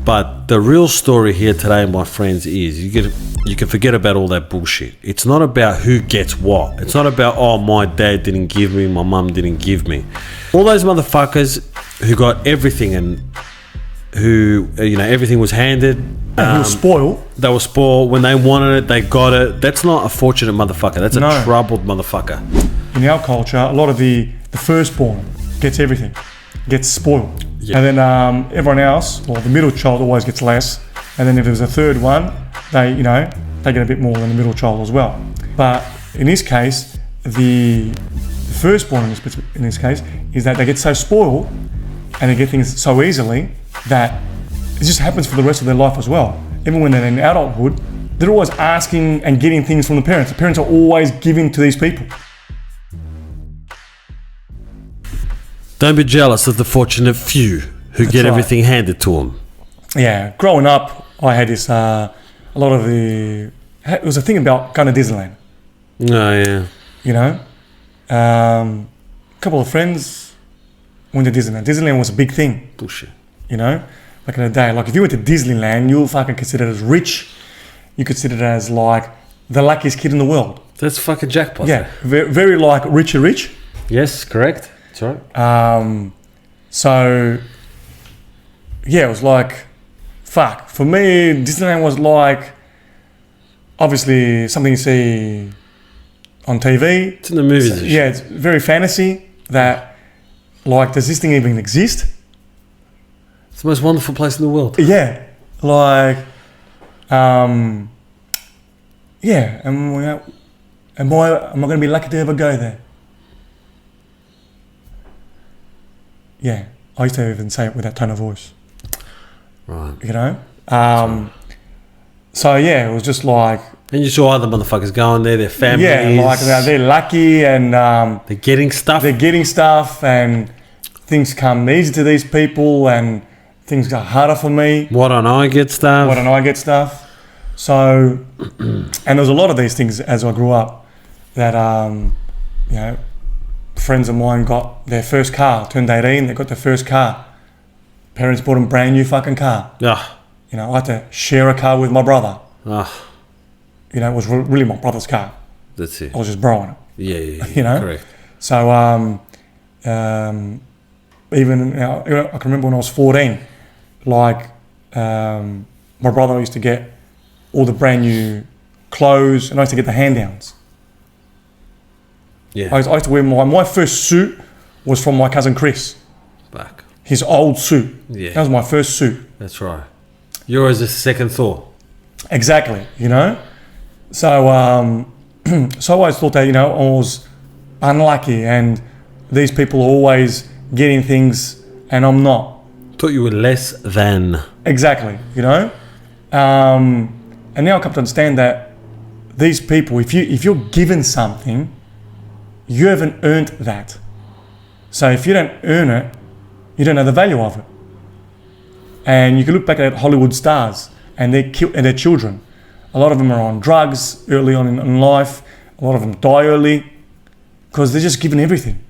But the real story here today, my friends, is you can forget about all that bullshit. It's not about who gets what. It's not about, oh, my dad didn't give me, my mum didn't give me. All those motherfuckers who got everything and who, everything was handed. And he was spoiled. They were spoiled. When they wanted it, they got it. That's not a fortunate motherfucker. That's a troubled motherfucker. In our culture, a lot of the firstborn gets everything, gets spoiled. Yeah. And then everyone else, or the middle child always gets less. And then if there's a third one, they get a bit more than the middle child as well. But in this case, the firstborn in this case is that they get so spoiled and they get things so easily that it just happens for the rest of their life as well. Even when they're in adulthood, they're always asking and getting things from the parents. The parents are always giving to these people. Don't be jealous of the fortunate few who get everything handed to them. Yeah, growing up, I had this, it was a thing about going to Disneyland. Oh, yeah. A couple of friends went to Disneyland. Disneyland was a big thing. Bullshit. Back in the day. Like, if you went to Disneyland, you were fucking considered as rich. You considered as, like, the luckiest kid in the world. That's fucking jackpot. Yeah, very, very like, rich. Yes, correct. That's right. So, yeah, it was like, fuck. For me, Disneyland was like, obviously, something you see on TV. It's in the movies. Yeah, it's very fantasy that, like, does this thing even exist? It's the most wonderful place in the world. Yeah, like, am I going to be lucky to ever go there? Yeah, I used to even say it with that tone of voice. Right. So yeah, it was just like... And you saw other motherfuckers going there, their families. Yeah, like they're lucky and... they're getting stuff. They're getting stuff and things come easy to these people and things got harder for me. Why don't I get stuff? So, and there was a lot of these things as I grew up that, friends of mine got their first car, turned 18, they got their first car. Parents bought them a brand new fucking car. Yeah. I had to share a car with my brother. Ah. It was really my brother's car. That's it. I was just borrowing it. Yeah. Correct. So, even, I can remember when I was 14, like, my brother used to get all the brand new clothes and I used to get the hand-downs. Yeah. I used to wear my first suit was from my cousin Chris. Back. His old suit. Yeah. That was my first suit. That's right. Yours is second thought. Exactly, So, so I always thought that, I was unlucky and these people are always getting things and I'm not. Thought you were less than. Exactly, and now I come to understand that these people, if you're given something, you haven't earned that. So if you don't earn it, you don't know the value of it. And you can look back at Hollywood stars and their children. A lot of them are on drugs early on in life. A lot of them die early because they're just given everything.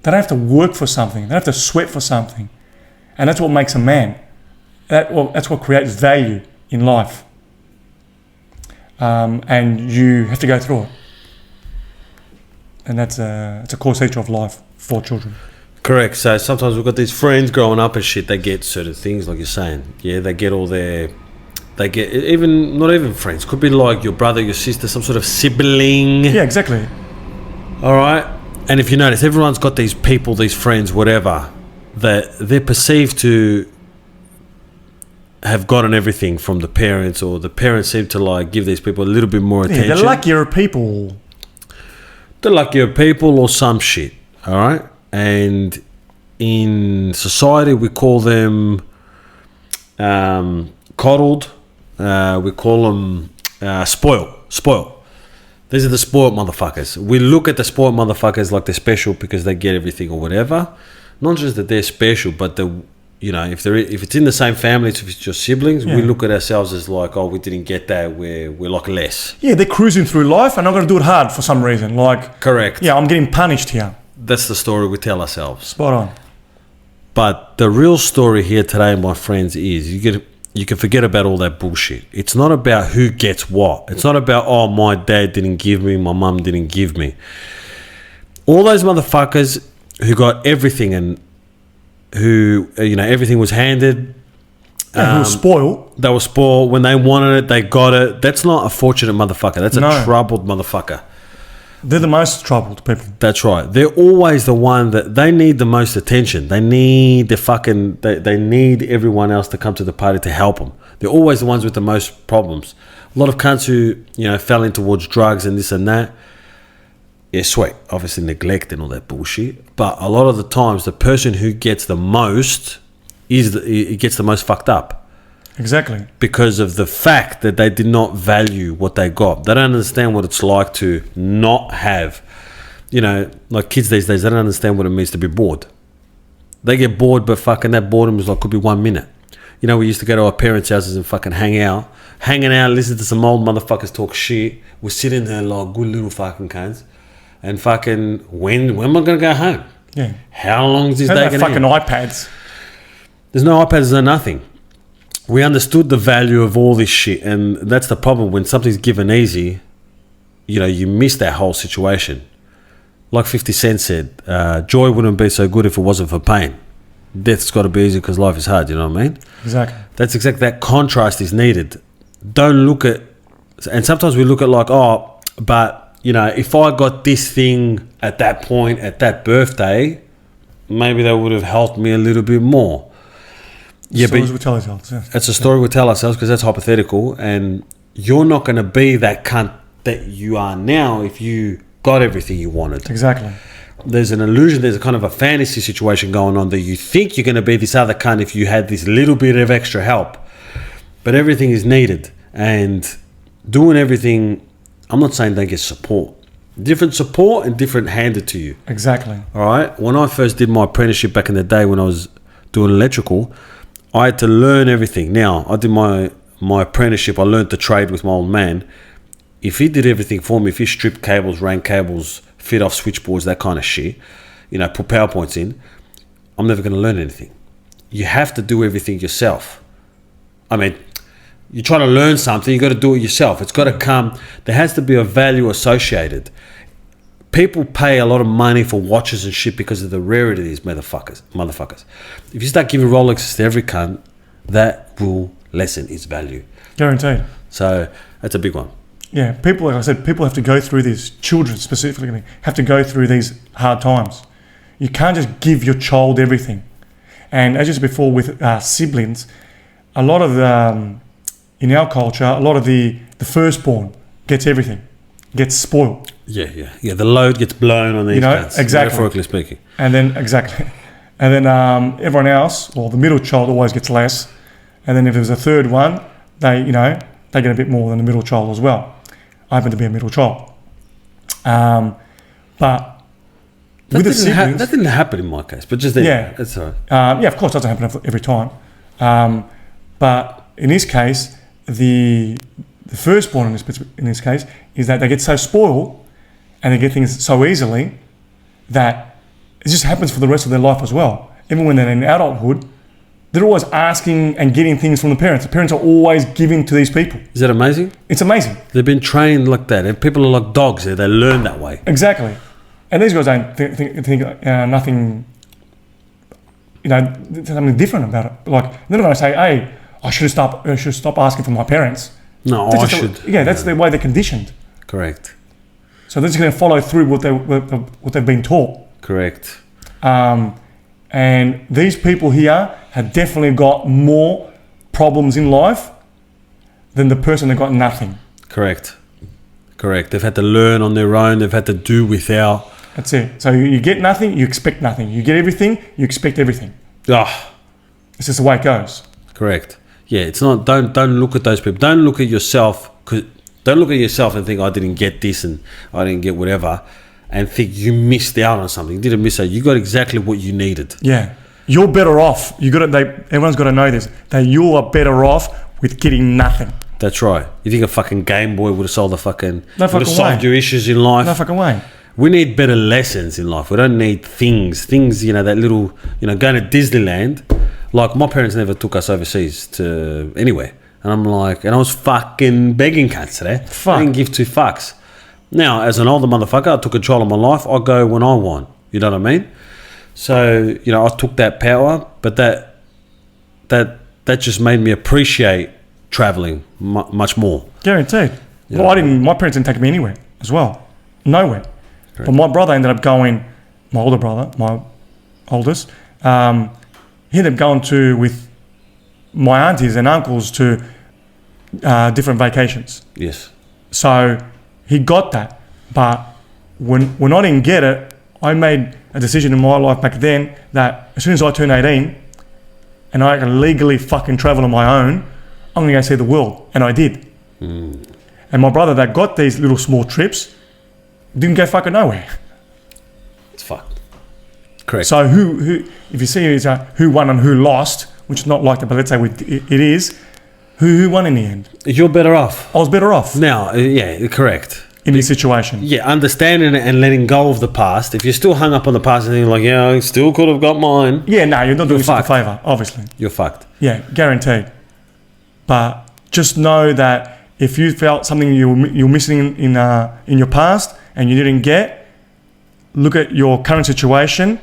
They don't have to work for something. They don't have to sweat for something. And that's what makes a man. That's what creates value in life. And you have to go through it. And it's a core feature of life for children. Correct. So sometimes we've got these friends growing up and shit, they get certain things like you're saying. Yeah, they get not even friends. Could be like your brother, your sister, some sort of sibling. Yeah, exactly. All right. And if you notice, everyone's got these people, these friends, whatever, that they're perceived to have gotten everything from the parents, or the parents seem to like give these people a little bit more attention. They're luckier people. They're luckier people or some shit. All right. And in society, we call them coddled. We call them spoiled. These are the spoiled motherfuckers. We look at the spoiled motherfuckers like they're special because they get everything or whatever. Not just that they're special, but if it's in the same family, if it's your siblings, we look at ourselves as like, oh, we didn't get that. We're like less. Yeah, they're cruising through life and I'm going to do it hard for some reason. Like, correct. Yeah, I'm getting punished here. That's the story we tell ourselves. Spot on. But the real story here today, my friends, is you can forget about all that bullshit. It's not about who gets what. It's not about, oh, my dad didn't give me, my mum didn't give me. All those motherfuckers who got everything and who, everything was handed. Who was spoiled. They were spoiled. When they wanted it, they got it. That's not a fortunate motherfucker. That's a troubled motherfucker. They're the most troubled people. That's right. They're always the one that they need the most attention. They need they need everyone else to come to the party to help them. They're always the ones with the most problems. A lot of cunts who, fell in towards drugs and this and that. Yeah, sweet. Obviously neglect and all that bullshit. But a lot of the times, the person who gets the most gets the most fucked up. Exactly. Because of the fact that they did not value what they got. They don't understand what it's like to not have, like kids these days, they don't understand what it means to be bored. They get bored, but fucking that boredom is like, could be 1 minute. We used to go to our parents' houses and fucking hanging out, listen to some old motherfuckers talk shit. We're sitting there like good little fucking cunts. And fucking, when am I going to go home? Yeah. How long is this day going to fucking iPads. There's no iPads, there's no nothing. We understood the value of all this shit, and that's the problem. When something's given easy, you miss that whole situation. Like 50 Cent said, joy wouldn't be so good if it wasn't for pain. Death's got to be easy because life is hard, you know what I mean? Exactly. That's exactly, that contrast is needed. Don't look at, and sometimes we look at like, oh, but, if I got this thing at that point, at that birthday, maybe that would have helped me a little bit more. Yeah, stories we tell ourselves. Yeah. It's a story we tell ourselves because that's hypothetical, and you're not going to be that cunt that you are now if you got everything you wanted. Exactly. There's an illusion, there's a kind of a fantasy situation going on that you think you're going to be this other cunt if you had this little bit of extra help. But everything is needed, and doing everything, I'm not saying don't get support. Different support and different handed to you. Exactly. All right? When I first did my apprenticeship back in the day when I was doing electrical, I had to learn everything. Now, I did my apprenticeship. I learned the trade with my old man. If he did everything for me, if he stripped cables, ran cables, fit off switchboards, that kind of shit, put PowerPoints in, I'm never going to learn anything. You have to do everything yourself. I mean, you're trying to learn something, you got to do it yourself. It's got to come, there has to be a value associated. People pay a lot of money for watches and shit because of the rarity of these motherfuckers. If you start giving Rolexes to every cunt, that will lessen its value. Guaranteed. So that's a big one. Yeah, people, like I said, people have to go through these, children specifically, have to go through these hard times. You can't just give your child everything. And as you said before with siblings, a lot of in our culture, a lot of the firstborn gets everything, gets spoiled. Yeah. The load gets blown on these cunts, exactly. metaphorically speaking. And then everyone else, or the middle child, always gets less. And then if there's a third one, they get a bit more than the middle child as well. I happen to be a middle child. But with the siblings, that didn't happen in my case, but just then, yeah, that's all right. of course, it doesn't happen every time. But in this case, the firstborn in this case is that they get so spoiled and they get things so easily that it just happens for the rest of their life as well. Even when they're in adulthood, they're always asking and getting things from the parents. The parents are always giving to these people. Is that amazing? It's amazing. They've been trained like that, and people are like dogs. They learn that way. Exactly. And these guys don't think nothing, there's something different about it. Like, they're not going to say, hey, I should stop asking for my parents. No, I should. That's the way they're conditioned. Correct. So they're just going to follow through what they've been taught. Correct. And these people here have definitely got more problems in life than the person that got nothing. Correct. They've had to learn on their own. They've had to do without. That's it. So you get nothing, you expect nothing. You get everything, you expect everything. It's just the way it goes. Correct. Yeah, it's not. Don't look at those people. Don't look at yourself. Don't look at yourself and think, I didn't get this and I didn't get whatever, and think you missed out on something. You didn't miss out. You got exactly what you needed. Yeah, you're better off. Everyone's got to know this. That you are better off with getting nothing. That's right. You think a fucking Game Boy would have solved would have solved your issues in life? No fucking way. We need better lessons in life. We don't need things. That little, going to Disneyland. Like, my parents never took us overseas to anywhere. And I'm like, and I was fucking begging cunts today. Fuck. I didn't give two fucks. Now, as an older motherfucker, I took control of my life. I go when I want. You know what I mean? So, you know, I took that power, but that just made me appreciate traveling much more. Guaranteed. Yeah. Well, my parents didn't take me anywhere as well. Nowhere. Correct. But my brother ended up going, my older brother, my oldest, he ended up going with my aunties and uncles to different vacations. Yes. So he got that. But when I didn't get it, I made a decision in my life back then that as soon as I turn 18 and I can legally fucking travel on my own, I'm going to go see the world. And I did. And my brother that got these little small trips didn't go fucking nowhere. It's fucked. Correct. So who if you see it's who won and who lost, which is not like that, but let's say it is, who won in the end? You're better off. I was better off Now, yeah, correct. in this situation. Yeah, understanding it and letting go of the past. If you're still hung up on the past and you're like, yeah, I still could have got mine, Yeah, no, you're not doing yourself a fucked. favour, obviously. you're fucked. Yeah, guaranteed. But just know that if you felt something you're missing in your past and you didn't get, look at your current situation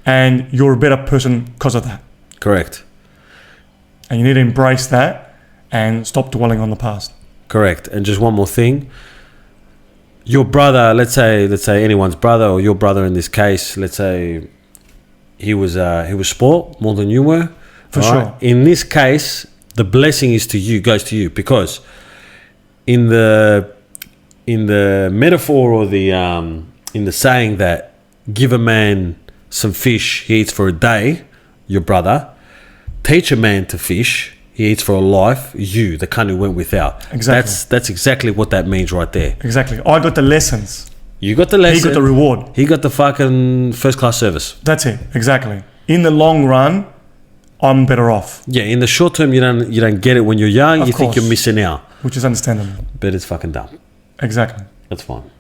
and you're a better person because of that. Correct. And you need to embrace that and stop dwelling on the past. Correct. And just one more thing. Your brother, let's say anyone's brother or your brother in this case, let's say he was spoiled more than you were. For all sure. In this case, the blessing goes to you because in the metaphor or in the saying that give a man some fish, he eats for a day, your brother, teach a man to fish, he eats for a life, you, the cunt who went without. Exactly. That's exactly what that means right there. Exactly. I got the lessons. You got the lesson. He got the reward. He got the fucking first class service. That's it. Exactly. In the long run, I'm better off, Yeah, in the short term, you don't get it when you're young. Of You think course. you're missing out, which is understandable. but it's fucking dumb. Exactly. That's fine.